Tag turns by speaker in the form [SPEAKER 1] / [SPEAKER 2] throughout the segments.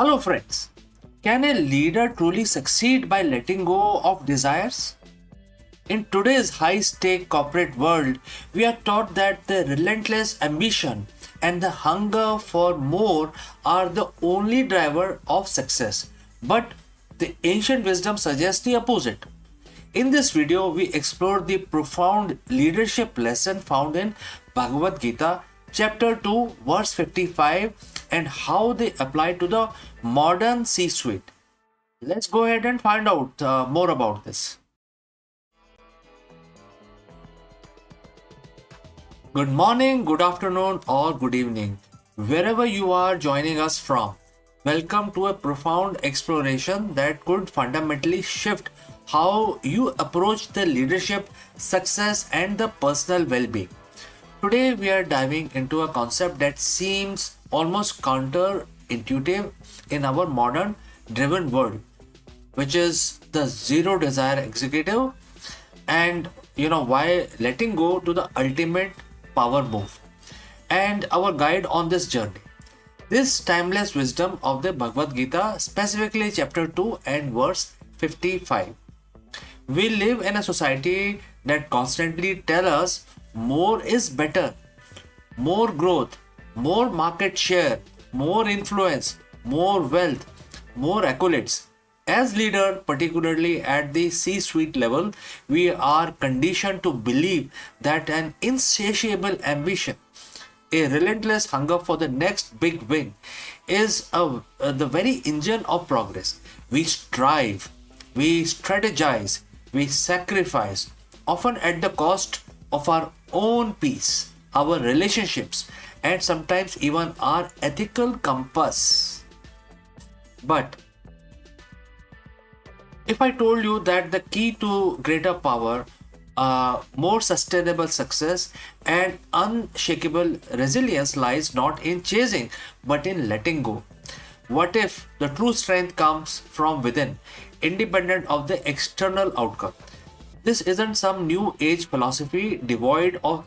[SPEAKER 1] Hello, friends. Can a leader truly succeed by letting go of desires? In today's high stake corporate world, we are taught that the relentless ambition and the hunger for more are the only driver of success. But the ancient wisdom suggests the opposite. In this video, we explore the profound leadership lesson found in Bhagavad Gita, chapter 2, verse 55, and how they apply to the modern C suite. Let's go ahead and find out more about this. Good morning, good afternoon, or good evening, wherever you are joining us from. Welcome to a profound exploration that could fundamentally shift how you approach the leadership, success, and the personal well being. Today, we are diving into a concept that seems almost counterintuitive in our modern driven world, which is the zero desire executive, and why letting go to the ultimate power move, and our guide on this journey. This timeless wisdom of the Bhagavad Gita, specifically chapter 2 and verse 55. We live in a society that constantly tells us more is better, more growth, more market share, more influence, more wealth, more accolades. As leader, particularly at the C-suite level, we are conditioned to believe that an insatiable ambition, a relentless hunger for the next big win, is the very engine of progress. We strive, we strategize, we sacrifice, often at the cost of our own peace, our relationships, and sometimes even our ethical compass. But if I told you that the key to greater power, more sustainable success, and unshakable resilience lies not in chasing but in letting go? What if the true strength comes from within, independent of the external outcome? This isn't some new age philosophy devoid of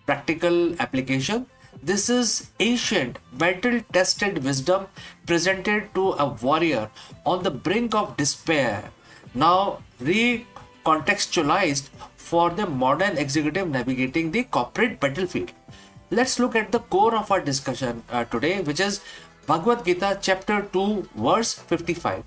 [SPEAKER 1] practical application. This is ancient, battle tested wisdom presented to a warrior on the brink of despair, now recontextualized for the modern executive navigating the corporate battlefield. Let's look at the core of our discussion today, which is Bhagavad Gita chapter 2 verse 55,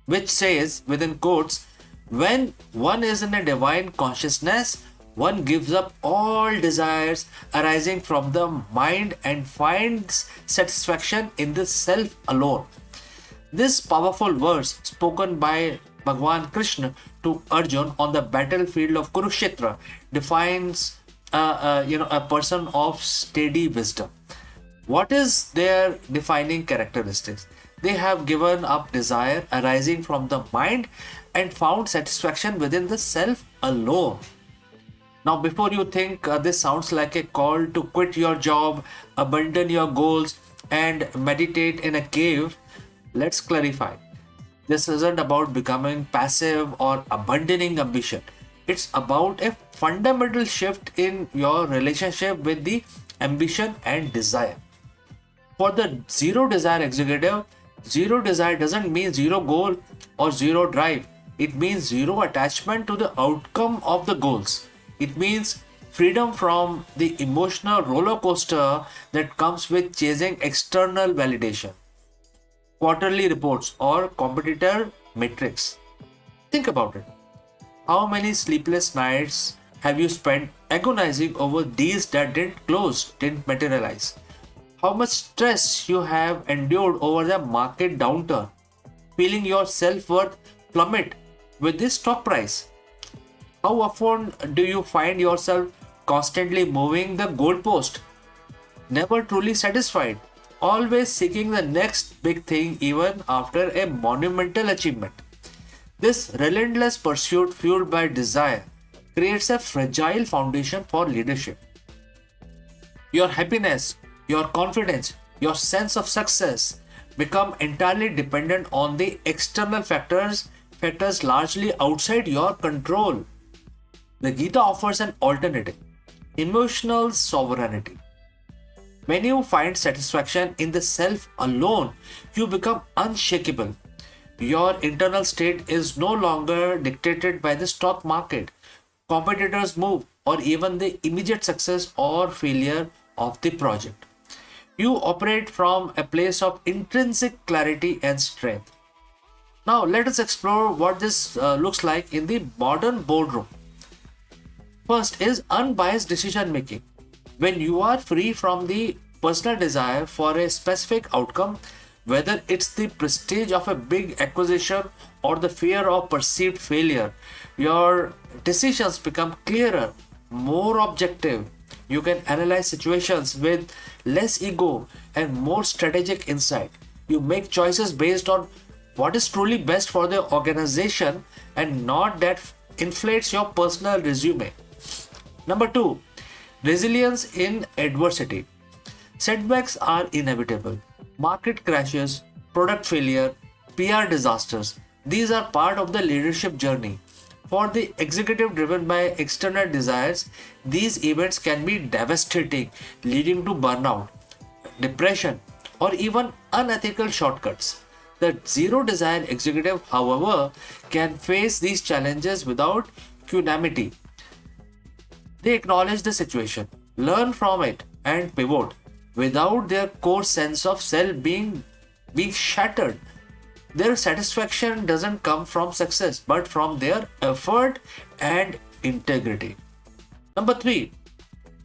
[SPEAKER 1] which says within quotes, when one is in a divine consciousness, one gives up all desires arising from the mind and finds satisfaction in the self alone. This powerful verse, spoken by Bhagwan Krishna to Arjun on the battlefield of Kurukshetra, defines a person of steady wisdom. What is their defining characteristics? They have given up desire arising from the mind and found satisfaction within the self alone. Now, before you think this sounds like a call to quit your job, abandon your goals, and meditate in a cave, let's clarify. This isn't about becoming passive or abandoning ambition. It's about a fundamental shift in your relationship with the ambition and desire. For the zero desire executive, zero desire doesn't mean zero goal or zero drive. It means zero attachment to the outcome of the goals. It means freedom from the emotional roller coaster that comes with chasing external validation, quarterly reports, or competitor metrics. Think about it. How many sleepless nights have you spent agonizing over deals that didn't close, didn't materialize? How much stress you have endured over the market downturn, feeling your self-worth plummet with this stock price? How often do you find yourself constantly moving the goalpost, never truly satisfied, always seeking the next big thing even after a monumental achievement? This relentless pursuit fueled by desire creates a fragile foundation for leadership. Your happiness, your confidence, your sense of success become entirely dependent on the external factors largely outside your control. The Gita offers an alternative: emotional sovereignty. When you find satisfaction in the self alone, you become unshakable. Your internal state is no longer dictated by the stock market, competitors' move, or even the immediate success or failure of the project. You operate from a place of intrinsic clarity and strength. Now, let us explore what this looks like in the modern boardroom. First is unbiased decision making. When you are free from the personal desire for a specific outcome, whether it's the prestige of a big acquisition or the fear of perceived failure, your decisions become clearer, more objective. You can analyze situations with less ego and more strategic insight. You make choices based on what is truly best for the organization and not that inflates your personal resume. Number two, resilience in adversity. Setbacks are inevitable. Market crashes, product failure, PR disasters. These are part of the leadership journey. For the executive driven by external desires, these events can be devastating, leading to burnout, depression, or even unethical shortcuts. The zero desire executive, however, can face these challenges without equanimity. They acknowledge the situation, learn from it, and pivot without their core sense of self being shattered. Their satisfaction doesn't come from success but from their effort and integrity. Number three,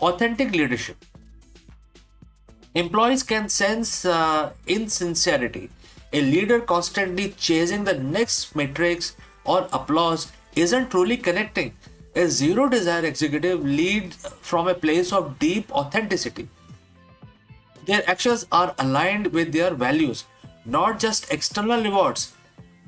[SPEAKER 1] authentic leadership. Employees can sense insincerity. A leader constantly chasing the next metrics or applause isn't truly connecting. A zero desire executive leads from a place of deep authenticity. Their actions are aligned with their values, not just external rewards.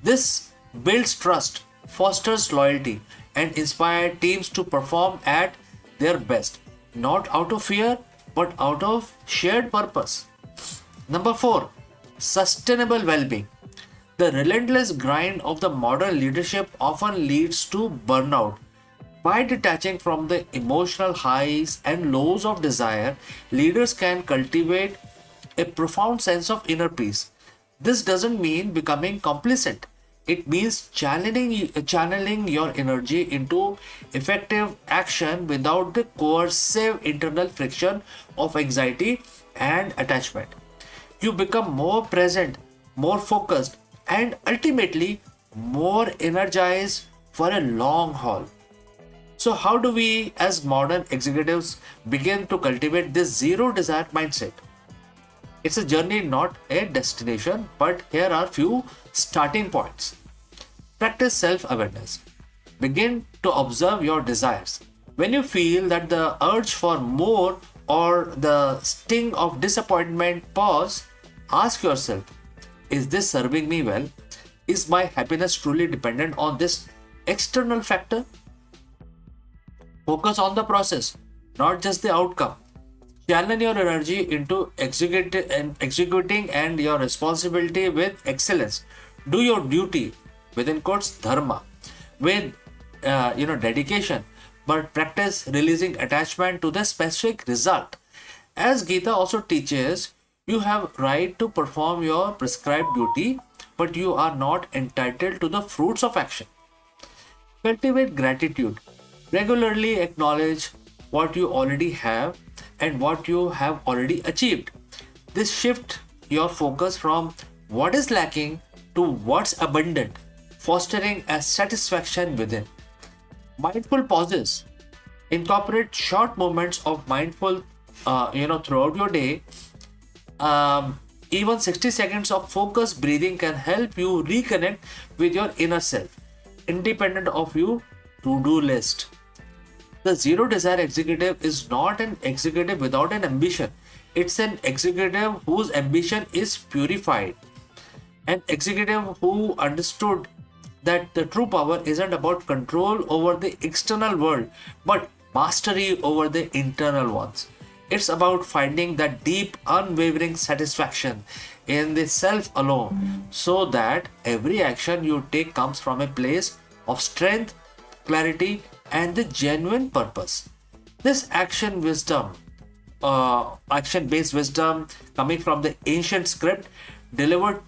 [SPEAKER 1] This builds trust, fosters loyalty, and inspires teams to perform at their best, not out of fear, but out of shared purpose. Number four, sustainable well being. The relentless grind of the modern leadership often leads to burnout. By detaching from the emotional highs and lows of desire, leaders can cultivate a profound sense of inner peace. This doesn't mean becoming complacent. It means channeling your energy into effective action without the coercive internal friction of anxiety and attachment. You become more present, more focused, and ultimately more energized for a long haul. So, how do we as modern executives begin to cultivate this zero desire mindset? It's a journey, not a destination, but here are few starting points. Practice self-awareness. Begin to observe your desires. When you feel that the urge for more or the sting of disappointment, pause, ask yourself, is this serving me well? Is my happiness truly dependent on this external factor? Focus on the process, not just the outcome. Channel your energy into executing and your responsibility with excellence. Do your duty, within quotes, dharma, with dedication, but practice releasing attachment to the specific result. As Gita also teaches, you have right to perform your prescribed duty, but you are not entitled to the fruits of action. Cultivate gratitude. Regularly acknowledge what you already have and what you have already achieved. This shift your focus from what is lacking to what's abundant, fostering a satisfaction within. Mindful pauses. Incorporate short moments of mindful, throughout your day. Even 60 seconds of focused breathing can help you reconnect with your inner self, independent of your to-do list. The zero desire executive is not an executive without an ambition. It's an executive whose ambition is purified. An executive who understood that the true power isn't about control over the external world, but mastery over the internal ones. It's about finding that deep, unwavering satisfaction in the self alone, so that every action you take comes from a place of strength, clarity, and the genuine purpose. This action wisdom action-based wisdom coming from the ancient script delivered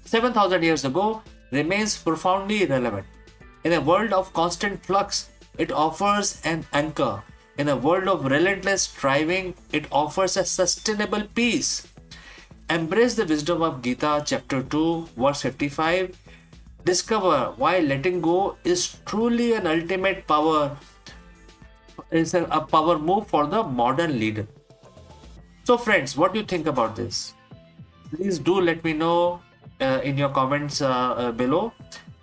[SPEAKER 1] 7,000 years ago remains profoundly relevant. In a world of constant flux, it offers an anchor. In a world of relentless striving, it offers a sustainable peace. Embrace the wisdom of Gita, chapter 2, verse 55. Discover why letting go is truly an ultimate power, is a power move for the modern leader. So, friends, what do you think about this? Please do let me know in your comments below.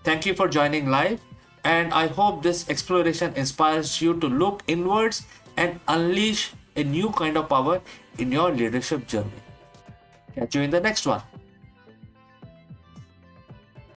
[SPEAKER 1] Thank you for joining live, and I hope this exploration inspires you to look inwards and unleash a new kind of power in your leadership journey. Catch you in the next one.